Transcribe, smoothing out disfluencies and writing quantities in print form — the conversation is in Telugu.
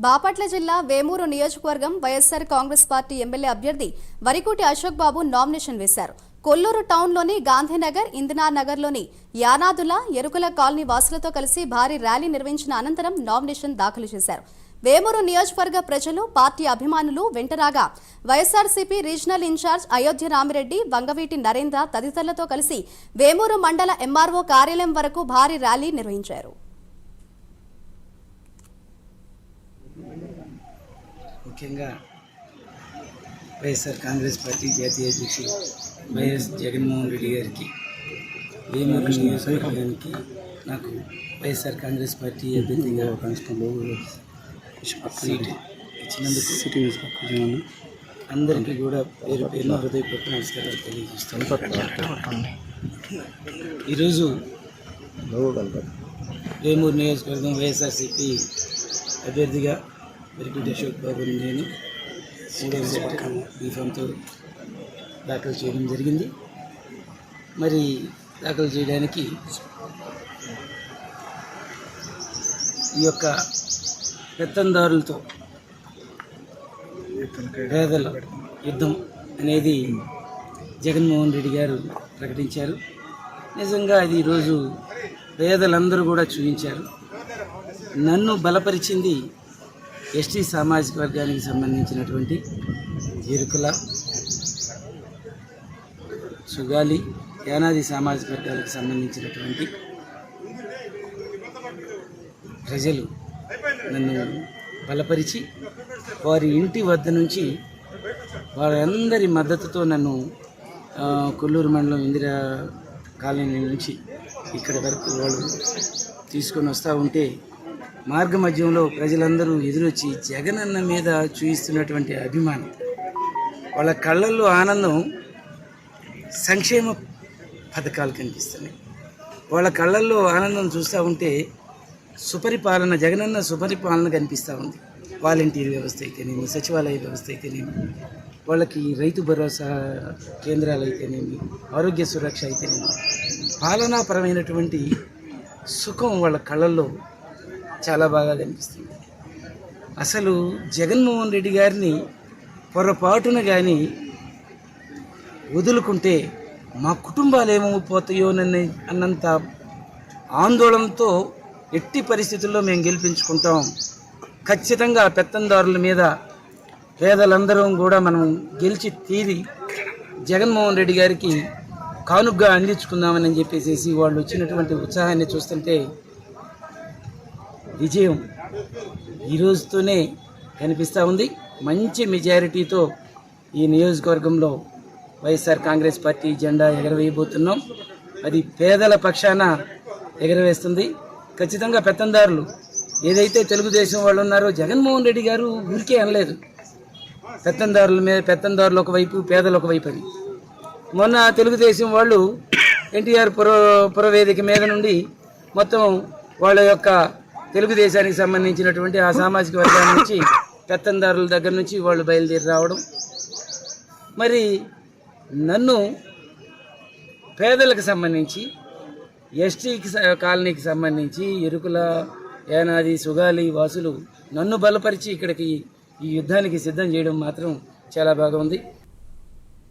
బాపట్ల జిల్లా వేమూరు నియోజకవర్గం వైఎస్ఆర్ కాంగ్రెస్ పార్టీ ఎమ్మెల్యే అభ్యర్థి వరికోటి అశోక్ బాబు నామినేషన్ వేశారు. కొల్లూరు టౌన్లోని గాంధీనగర్, ఇందిరానగర్లోని నగర్లోని యానాదుల, ఎరుకల కాలనీ వాసులతో కలిసి భారీ ర్యాలీ నిర్వహించిన అనంతరం నామినేషన్ దాఖలు చేశారు. వేమూరు నియోజకవర్గ ప్రజలు, పార్టీ అభిమానులు వెంటరాగా వైఎస్ఆర్సీపీ రీజనల్ ఇన్ఛార్జ్ అయోధ్య రామిరెడ్డి, వంగవీటి నరేంద్ర తదితరులతో కలిసి వేమూరు మండల ఎంఆర్ఓ కార్యాలయం వరకు భారీ ర్యాలీ నిర్వహించారు. ముఖ్యంగా వైఎస్ఆర్ కాంగ్రెస్ పార్టీ జాతీయ అధ్యక్షుడు వైఎస్ జగన్మోహన్ రెడ్డి గారికి వేమూరు నియోజకవర్గానికి నాకు వైఎస్ఆర్ కాంగ్రెస్ పార్టీ అభ్యర్థిగా సీటు ఇచ్చినందుకు అందరికీ కూడా పేరు పేరున హృదయపూర్వక నమస్కారాలు తెలియజేస్తాను. ఈరోజు వేమూరు నియోజకవర్గం వైఎస్ఆర్సీపీ అభ్యర్థిగా వరికోటి అశోక్ బాబుని నేను 3వ సెట్ బీఫామ్తో దాఖలు చేయడం జరిగింది. మరి దాఖలు చేయడానికి ఈ యొక్క పెత్తందారులతో పేదల యుద్ధం అనేది జగన్మోహన్ రెడ్డి గారు ప్రకటించారు. నిజంగా అది ఈరోజు పేదలందరూ కూడా చూపించారు. నన్ను బలపరిచింది ఎస్టీ సామాజిక వర్గానికి సంబంధించినటువంటి ఎరుకల, సుగాలి, యానాది సామాజిక వర్గాలకు సంబంధించినటువంటి ప్రజలు నన్ను బలపరిచి వారి ఇంటి వద్ద నుంచి వారందరి మద్దతుతో నన్ను కొల్లూరు మండలం ఇందిరా కాలనీ నుంచి ఇక్కడి వరకు వాళ్ళు తీసుకొని వస్తూ ఉంటే మార్గ మధ్యంలో ప్రజలందరూ ఎదురొచ్చి జగనన్న మీద చూపిస్తున్నటువంటి అభిమానం, వాళ్ళ కళ్ళల్లో ఆనందం, సంక్షేమ పథకాలు కనిపిస్తున్నాయి. వాళ్ళ కళ్ళల్లో ఆనందం చూస్తూ ఉంటే సుపరిపాలన, జగనన్న సుపరిపాలన కనిపిస్తూ ఉంది. వాలంటీర్ వ్యవస్థ అయితేనేమి, సచివాలయ వ్యవస్థ అయితేనేమి, వాళ్ళకి రైతు భరోసా కేంద్రాలు అయితేనేమి, ఆరోగ్య సురక్ష అయితేనేమి, పాలనాపరమైనటువంటి సుఖం వాళ్ళ కళ్ళల్లో చాలా బాగా కనిపిస్తుంది. అసలు జగన్మోహన్ రెడ్డి గారిని పొరపాటున కానీ వదులుకుంటే మా కుటుంబాలు ఏమైపోతాయో అన్నంత ఆందోళనతో ఎట్టి పరిస్థితుల్లో మేము గెలిపించుకుంటాం. ఖచ్చితంగా పెత్తందారుల మీద పేదలందరం కూడా మనం గెలిచి తీరి జగన్మోహన్ రెడ్డి గారికి కానుగ్గా అందించుకుందామని చెప్పేసి వాళ్ళు వచ్చినటువంటి ఉత్సాహాన్ని చూస్తుంటే విజయం ఈరోజుతోనే కనిపిస్తూ ఉంది. మంచి మెజారిటీతో ఈ నియోజకవర్గంలో వైఎస్ఆర్ కాంగ్రెస్ పార్టీ జెండా ఎగరవేయబోతున్నాం. అది పేదల పక్షాన ఎగరవేస్తుంది. ఖచ్చితంగా పెత్తందారులు ఏదైతే తెలుగుదేశం వాళ్ళు ఉన్నారో, జగన్మోహన్ రెడ్డి గారు ఊరికే అనలేదు పెత్తందారుల మీద, పెత్తందారులు ఒకవైపు, పేదలు ఒకవైపు అని. మొన్న తెలుగుదేశం వాళ్ళు ఎన్టీఆర్ పురవేదిక మీద నుండి మొత్తం వాళ్ళ యొక్క తెలుగుదేశానికి సంబంధించినటువంటి ఆ సామాజిక వర్గాల నుంచి, పెత్తందారుల దగ్గర నుంచి వాళ్ళు బయలుదేరి రావడం, మరి నన్ను పేదలకు సంబంధించి, ఎస్టీకి కాలనీకి సంబంధించి, ఎరుకుల, యానాది, సుగాలి వాసులు నన్ను బలపరిచి ఇక్కడికి ఈ యుద్ధానికి సిద్ధం చేయడం మాత్రం చాలా బాగా ఉంది.